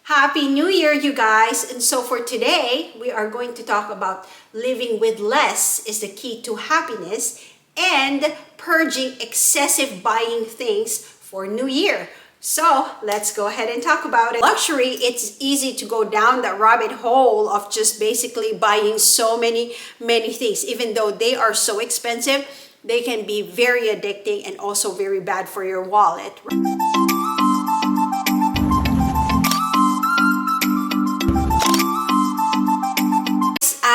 Happy New Year, you guys. And so for today, we are going to talk about living with less is the key to happiness and purging excessive buying things for New Year. So let's go ahead and talk about it. Luxury, it's easy to go down that rabbit hole of just basically buying so many things. Even though they are so expensive, they can be very addicting and also very bad for your wallet.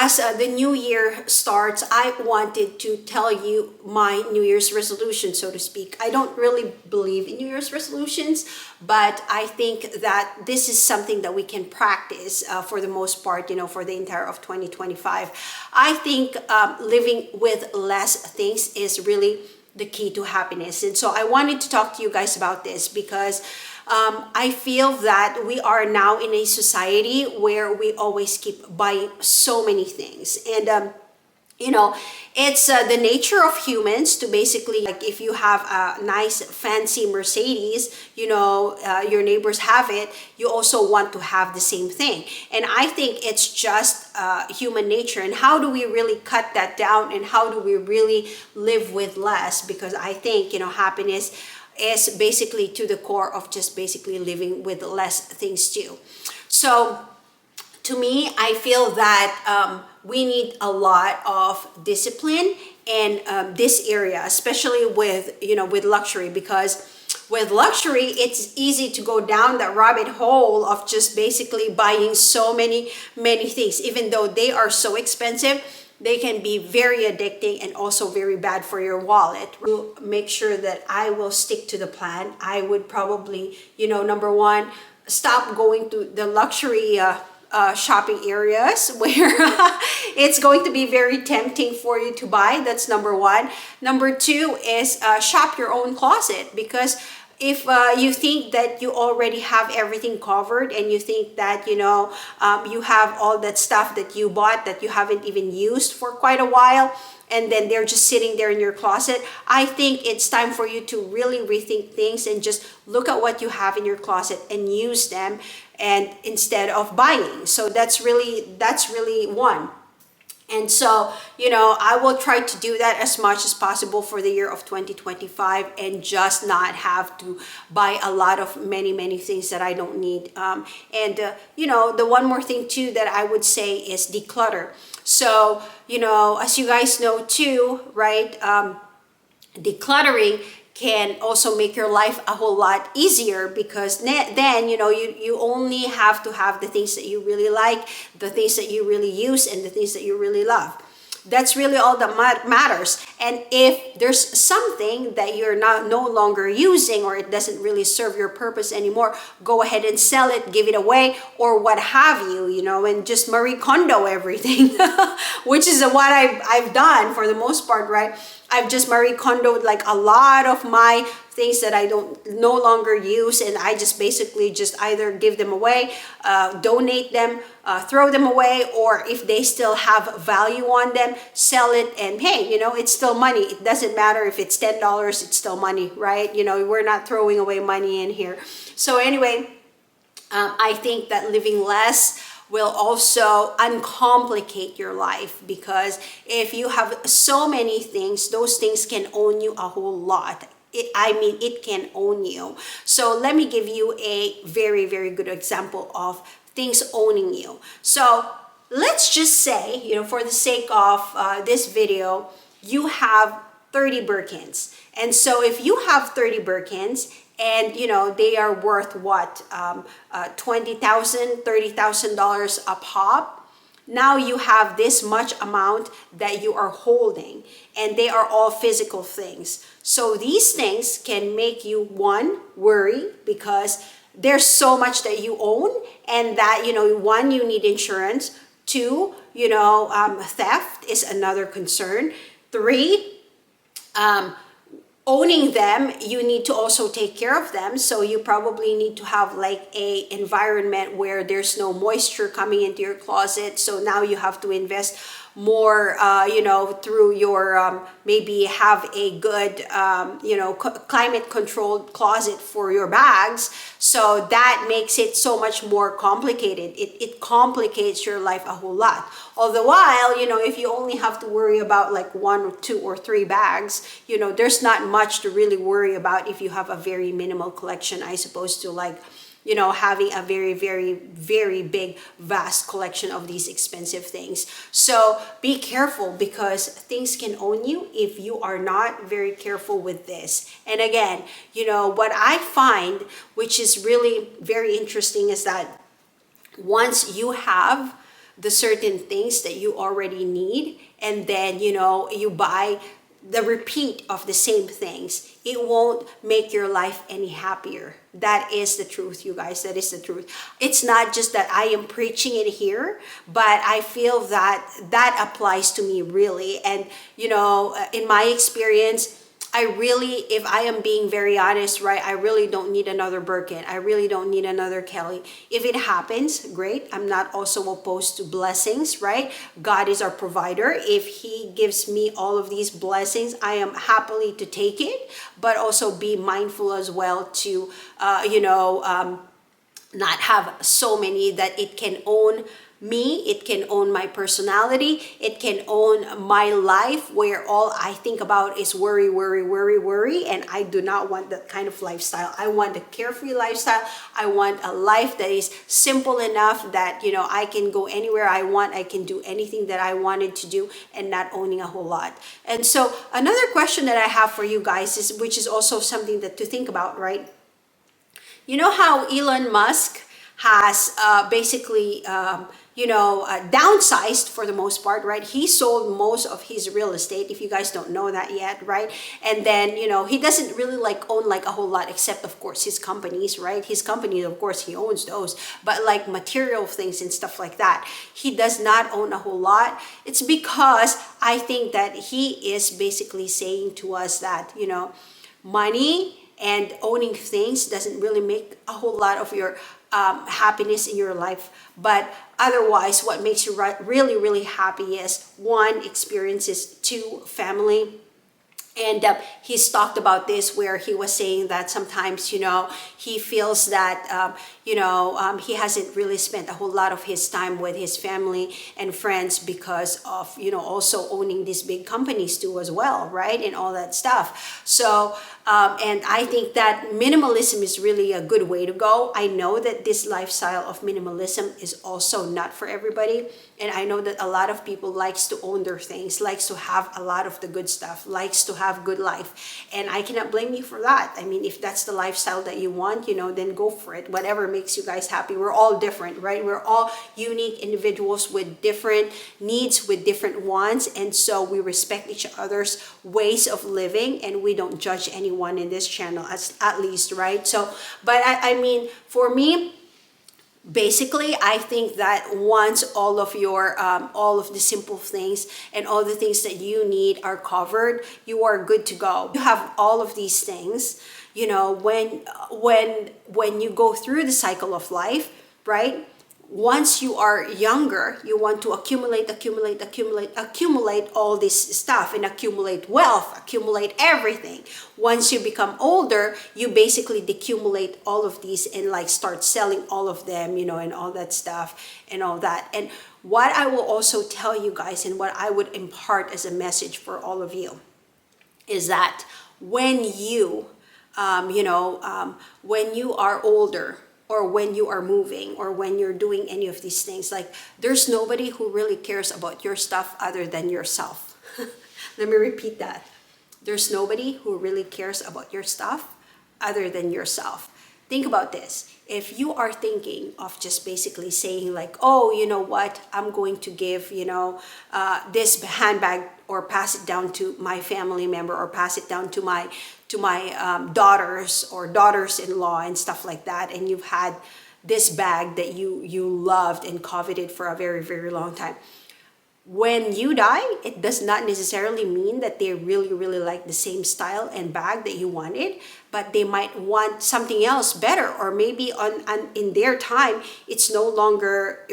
As the new year starts, I wanted to tell you my New Year's resolution, so to speak. I don't really believe in New Year's resolutions, but I think that this is something that we can practice for the most part, for the entire of 2025. I think living with less things is really the key to happiness. And so I wanted to talk to you guys about this because I feel that we are now in a society where we always keep buying so many things. And it's the nature of humans to basically, like, if you have a nice fancy Mercedes, your neighbors have it, you also want to have the same thing. And I think it's just human nature. And how do we really cut that down, and how do we really live with less? Because I think happiness is basically to the core of just basically living with less things too. So to me, I feel that we need a lot of discipline in this area, especially with luxury, because with luxury, it's easy to go down that rabbit hole of just basically buying so many things. Even though they are so expensive, they can be very addicting and also very bad for your wallet. To make sure that I will stick to the plan, I would probably, number one, stop going to the luxury shopping areas where it's going to be very tempting for you to buy. That's number one. Number two is shop your own closet, because if you think that you already have everything covered, and you think that you have all that stuff that you bought that you haven't even used for quite a while, and then they're just sitting there in your closet, I think it's time for you to really rethink things and just look at what you have in your closet and use them, and instead of buying. So that's really one. And so, I will try to do that as much as possible for the year of 2025, and just not have to buy a lot of many things that I don't need. The one more thing too that I would say is declutter. So, as you guys know too, right? Decluttering can also make your life a whole lot easier, because then you only have to have the things that you really like, the things that you really use, and the things that you really love. That's really all that matters. And if there's something that you're no longer using, or it doesn't really serve your purpose anymore, go ahead and sell it, give it away, or what have you, and just Marie Kondo everything, which is what I've done for the most part, right? I've just Marie Kondoed like a lot of my things that I no longer use, and I just basically just either give them away, donate them, throw them away, or if they still have value on them, sell it. And hey, it's still money. It doesn't matter if it's $10, it's still money, right? We're not throwing away money in here. So anyway, I think that living less will also uncomplicate your life, because if you have so many things, those things can own you a whole lot. It can own you. So let me give you a very good example of things owning you. So let's just say, for the sake of this video, you have 30 Birkins. And so if you have 30 Birkins, and they are worth what, $20,000, $30,000 a pop. Now you have this much amount that you are holding, and they are all physical things. So these things can make you, one, worry, because there's so much that you own, and that one, you need insurance. Two, theft is another concern. Three, owning them, you need to also take care of them. So you probably need to have like a environment where there's no moisture coming into your closet. So now you have to invest more, through your, maybe have a good, climate controlled closet for your bags. So that makes it so much more complicated. It complicates your life a whole lot. All the while, if you only have to worry about like 1 or 2 or 3 bags, there's not much to really worry about if you have a very minimal collection, I suppose, to like, having a very, very, very big, vast collection of these expensive things. So be careful, because things can own you if you are not very careful with this. And again, what I find, which is really very interesting, is that once you have the certain things that you already need, and then you buy the repeat of the same things, it won't make your life any happier. That is the truth, you guys. That is the truth. It's not just that I am preaching it here, but I feel that that applies to me really. And in my experience, I really, if I am being very honest, right, I really don't need another Birkin. I really don't need another Kelly. If it happens, great. I'm not also opposed to blessings, right? God is our provider. If He gives me all of these blessings, I am happily to take it, but also be mindful as well to, not have so many that it can own me, it can own my personality, it can own my life, where all I think about is worry, worry, worry, worry. And I do not want that kind of lifestyle. I want a carefree lifestyle. I want a life that is simple enough that I can go anywhere I want, I can do anything that I wanted to do, and not owning a whole lot. And so another question that I have for you guys is, which is also something that to think about, right? You know how Elon Musk has basically downsized for the most part, right? He sold most of his real estate, if you guys don't know that yet, right? And then he doesn't really like own like a whole lot, except of course his companies, right? His companies, of course, he owns those, but like material things and stuff like that, he does not own a whole lot. It's because I think that he is basically saying to us that money and owning things doesn't really make a whole lot of your happiness in your life. But otherwise, what makes you really, really happy is, 1, experiences, 2, family. And he's talked about this, where he was saying that sometimes, he feels that, he hasn't really spent a whole lot of his time with his family and friends because of, also owning these big companies too as well, right? And all that stuff. So, and I think that minimalism is really a good way to go. I know that this lifestyle of minimalism is also not for everybody. And I know that a lot of people likes to own their things, likes to have a lot of the good stuff, likes to have good life. And I cannot blame you for that. I mean, if that's the lifestyle that you want, then go for it. Whatever makes you guys happy. We're all different, right? We're all unique individuals with different needs, with different wants. And so we respect each other's ways of living, and we don't judge anyone in this channel, at least, right? So, but I mean, for me, basically, I think that once all of the simple things and all the things that you need are covered, you are good to go. You have all of these things, when you go through the cycle of life, right? Once you are younger, you want to accumulate all this stuff, and accumulate wealth, accumulate everything. Once you become older, you basically decumulate all of these and like start selling all of them, and all that stuff and all that. And what I will also tell you guys, and what I would impart as a message for all of you, is that when you, when you are older, or when you are moving, or when you're doing any of these things, like, there's nobody who really cares about your stuff other than yourself. Let me repeat that. There's nobody who really cares about your stuff other than yourself. Think about this. If you are thinking of just basically saying like, oh, you know what, I'm going to give, this handbag, or pass it down to my family member, or pass it down to my daughters or daughters-in-law and stuff like that, and you've had this bag that you loved and coveted for a very, very long time. when you die, it does not necessarily mean that they really, really like the same style and bag that you wanted, but they might want something else better, or maybe on in their time, it's no longer,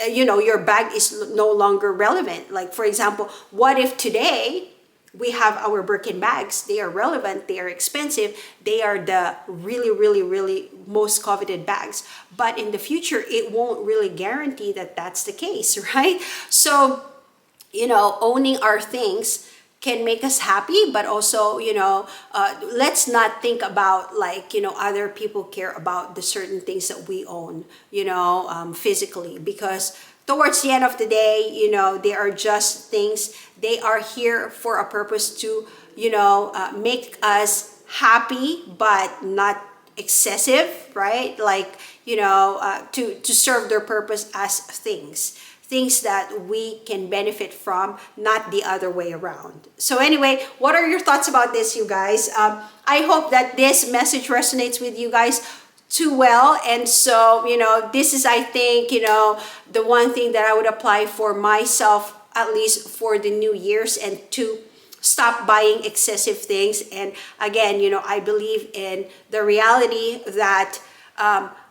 your bag is no longer relevant. Like, for example, what if today we have our Birkin bags? They are relevant, they are expensive, they are the really, really, really most coveted bags. But in the future, it won't really guarantee that that's the case, right? So, owning our things can make us happy, but also, let's not think about, like, other people care about the certain things that we own, physically, because towards the end of the day, they are just things. They are here for a purpose to, make us happy, but not excessive, right? Like, to serve their purpose as things that we can benefit from, not the other way around. So anyway, what are your thoughts about this, you guys? I hope that this message resonates with you guys too well. And so, this is, I think, the one thing that I would apply for myself, at least for the New Year's, and to stop buying excessive things. And again, I believe in the reality that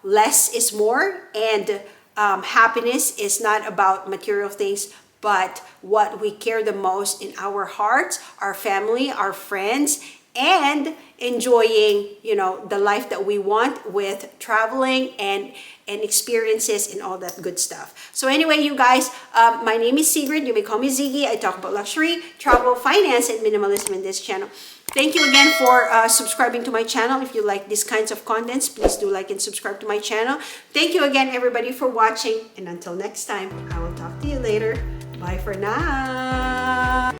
less is more, and happiness is not about material things, but what we care the most in our hearts, our family, our friends, and enjoying, the life that we want, with traveling and experiences and all that good stuff. So anyway, you guys, my name is Sigrid. You may call me Ziggy. I talk about luxury, travel, finance, and minimalism in this channel. Thank you again for subscribing to my channel. If you like these kinds of contents, please do like and subscribe to my channel. Thank you again, everybody, for watching. And until next time, I will talk to you later. Bye for now.